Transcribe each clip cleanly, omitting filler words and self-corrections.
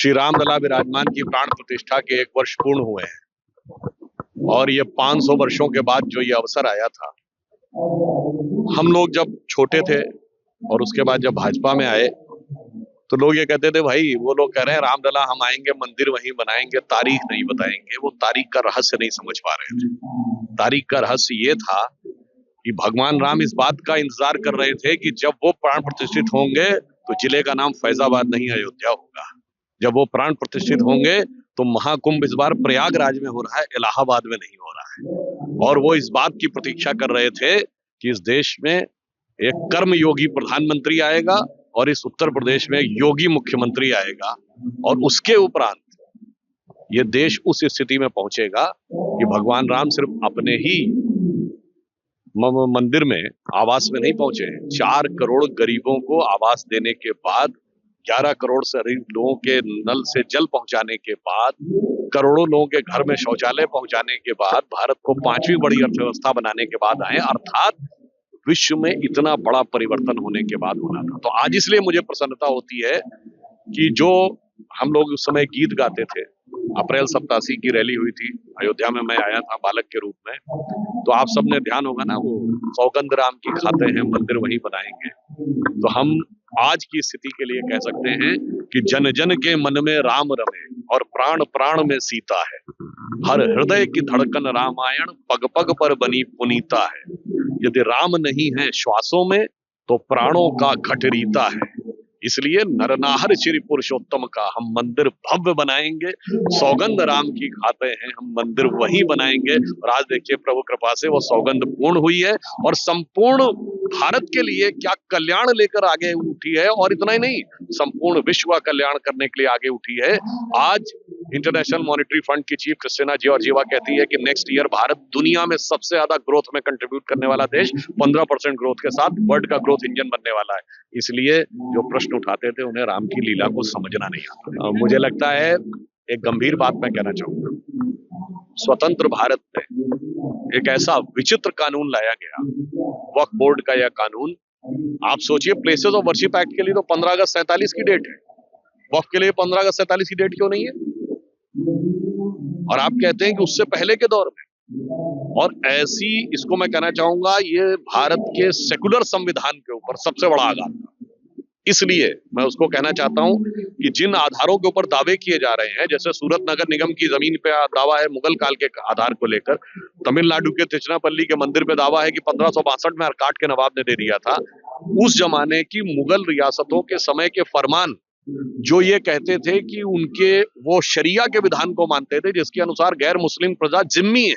श्री रामलला विराजमान की प्राण प्रतिष्ठा के 1 वर्ष पूर्ण हुए हैं और ये 500 वर्षों के बाद जो ये अवसर आया था, हम लोग जब छोटे थे और उसके बाद जब भाजपा में आए तो लोग ये कहते थे, भाई वो लोग कह रहे हैं रामलला हम आएंगे मंदिर वहीं बनाएंगे, तारीख नहीं बताएंगे। वो तारीख का रहस्य नहीं समझ पा रहे थे। तारीख का रहस्य ये था कि भगवान राम इस बात का इंतजार कर रहे थे कि जब वो प्राण प्रतिष्ठित होंगे तो जिले का नाम फैजाबाद नहीं अयोध्या होगा। जब वो प्राण प्रतिष्ठित होंगे तो महाकुंभ इस बार प्रयागराज में हो रहा है, इलाहाबाद में नहीं हो रहा है। और वो इस बात की प्रतीक्षा कर रहे थे कि इस देश में एक कर्मयोगी प्रधानमंत्री आएगा और इस उत्तर प्रदेश में योगी मुख्यमंत्री आएगा और उसके उपरांत ये देश उस स्थिति में पहुंचेगा कि भगवान राम सिर्फ अपने ही मंदिर में आवास में नहीं पहुंचे। 4 करोड़ गरीबों को आवास देने के बाद, 11 करोड़ से अधिक लोगों के नल से जल पहुंचाने के बाद, करोड़ों लोगों के घर में शौचालय पहुंचाने के बाद, भारत को 5वीं बड़ी अर्थव्यवस्था बनाने के बाद आए, अर्थात विश्व में इतना बड़ा परिवर्तन होने के बाद होना था। तो आज इसलिए मुझे प्रसन्नता होती है कि जो हम लोग उस समय गीत गाते थे, अप्रैल 87 की रैली हुई थी अयोध्या में, मैं आया था बालक के रूप में, तो आप सबने ध्यान होगा ना, वो सौगंध राम की खाते हैं मंदिर वहीं बनाएंगे। तो हम आज की स्थिति के लिए कह सकते हैं कि जन जन के मन में राम रमे और प्राण प्राण में सीता है, हर हृदय की धड़कन रामायण पग पग पर बनी पुनीता है। यदि राम नहीं है श्वासों में तो प्राणों का घट रीता है। इसलिए नरनाहर श्री पुरुषोत्तम का हम मंदिर भव्य बनाएंगे, सौगंध राम की खाते हैं हम मंदिर वहीं बनाएंगे। और आज देखिए प्रभु कृपा से वो सौगंध पूर्ण हुई है और संपूर्ण भारत के लिए क्या कल्याण लेकर आगे उठी है। और इतना ही नहीं, संपूर्ण विश्व का कल्याण करने के लिए आगे उठी है। आज इंटरनेशनल मॉनेटरी फंड की चीफ क्रिस्टिना जॉर्जिएवा कहती है कि नेक्स्ट ईयर भारत दुनिया में सबसे ज्यादा ग्रोथ में कंट्रीब्यूट करने वाला देश, 15% ग्रोथ के साथ वर्ल्ड का ग्रोथ इंजन बनने वाला है। इसलिए जो प्रश्न उठाते थे उन्हें राम की लीला को समझना नहीं आता। मुझे लगता है एक गंभीर बात मैं कहना चाहूंगा, स्वतंत्र भारत में एक ऐसा विचित्र कानून लाया गया, वक्फ बोर्ड का यह कानून। आप सोचिए, प्लेसेस ऑफ वर्शिप एक्ट के लिए तो 15 अगस्त 47 की डेट है, वक्फ के लिए 15 अगस्त 47 की डेट क्यों नहीं है? और आप कहते हैं कि उससे पहले के दौर में। और ऐसी, इसको मैं कहना चाहूंगा, ये भारत के सेकुलर संविधान के ऊपर सबसे बड़ा आघात था। इसलिए मैं उसको कहना चाहता हूं कि जिन आधारों के ऊपर दावे किए जा रहे हैं, जैसे सूरत नगर निगम की जमीन पे दावा है मुगल काल के आधार को लेकर, तमिलनाडु के तिरुचिरापल्ली के मंदिर पे दावा है कि 1562 में अरकाट के नवाब ने दे दिया था। उस जमाने की मुगल रियासतों के समय के फरमान जो ये कहते थे कि उनके वो शरिया के विधान को मानते थे, जिसके अनुसार गैर मुस्लिम प्रजा जिम्मी है,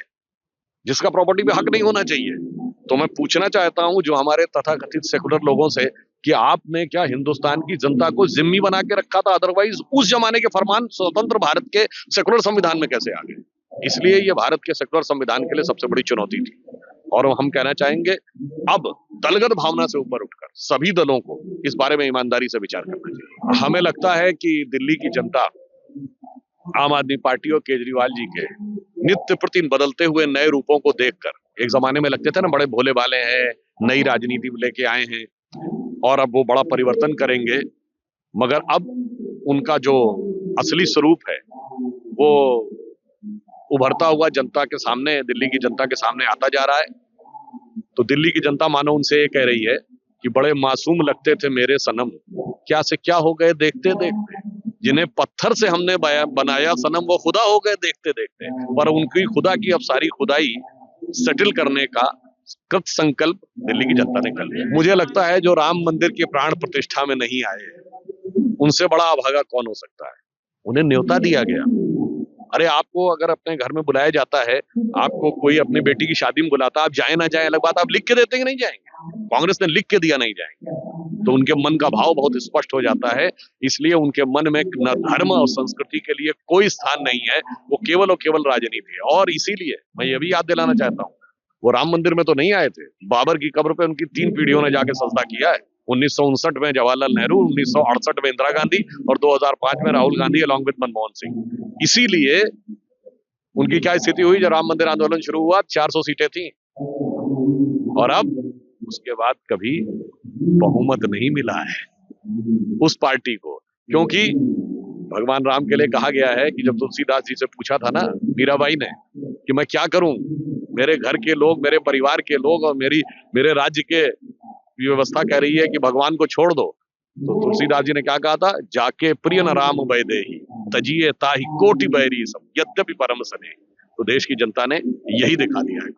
जिसका प्रॉपर्टी पे हक नहीं होना चाहिए। तो मैं पूछना चाहता हूं जो हमारे तथाकथित सेकुलर लोगों से कि आपने क्या हिंदुस्तान की जनता को जिम्मी बना के रखा था? अदरवाइज उस जमाने के फरमान स्वतंत्र भारत के सेकुलर संविधान में कैसे आ गए? इसलिए ये भारत के सेकुलर संविधान के लिए सबसे बड़ी चुनौती थी। और हम कहना चाहेंगे अब दलगत भावना से ऊपर उठकर सभी दलों को इस बारे में ईमानदारी से विचार करना चाहिए। हमें लगता है कि दिल्ली की जनता आम आदमी पार्टी और केजरीवाल जी के नित्य प्रति बदलते हुए नए रूपों को देखकर, एक जमाने में लगते थे ना बड़े भोले भाले हैं, नई राजनीति लेके आए हैं और अब वो बड़ा परिवर्तन करेंगे, मगर अब उनका जो असली स्वरूप है वो उभरता हुआ जनता के सामने, दिल्ली की जनता के सामने आता जा रहा है। तो दिल्ली की जनता मानो उनसे ये कह रही है कि बड़े मासूम लगते थे मेरे सनम, क्या से क्या हो गए देखते देखते। जिन्हें पत्थर से हमने बनाया सनम, वो खुदा हो गए देखते देखते। पर उनकी खुदा की अब सारी खुदाई सेटल करने का कृत संकल्प दिल्ली की जनता ने कर लिया। मुझे लगता है जो राम मंदिर की प्राण प्रतिष्ठा में नहीं आए, उनसे बड़ा अभागा कौन हो सकता है? उन्हें न्योता दिया गया। अरे आपको अगर अपने घर में बुलाया जाता है, आपको कोई अपनी बेटी की शादी में बुलाता, आप जाए ना जाए अलग बात, आप लिख के देते हैं कि नहीं जाएंगे? कांग्रेस ने लिख के दिया नहीं जाएंगे, तो उनके मन का भाव बहुत स्पष्ट हो जाता है। इसलिए उनके मन में न धर्म और संस्कृति के लिए कोई स्थान नहीं है, वो केवल और केवल राजनीति है। और इसीलिए मैं ये भी याद दिलाना चाहता हूँ, वो राम मंदिर में तो नहीं आए थे, बाबर की कब्र पे उनकी 3 पीढ़ियों ने जाके सजदा किया है। 1959 में जवाहरलाल नेहरू, 1968 में इंदिरा गांधी और 2005 में राहुल गांधी अलॉन्ग विद मनमोहन सिंह। इसीलिए उनकी क्या स्थिति हुई जब राम मंदिर आंदोलन शुरू हुआ? 400 सीटें थी और अब उसके बाद कभी बहुमत नहीं मिला है उस पार्टी को, क्योंकि भगवान राम के लिए कहा गया है कि जब तुलसीदास जी से पूछा था ना मीराबाई ने कि मैं क्या करूं, मेरे घर के लोग, मेरे परिवार के लोग और मेरे राज्य के व्यवस्था कह रही है कि भगवान को छोड़ दो, तो तुलसीदास जी ने क्या कहा था, जाके प्रिय न राम वैदेही तजिए ताहि कोटि बैरी सब यद्यपि परम सने। तो देश की जनता ने यही दिखा दिया है।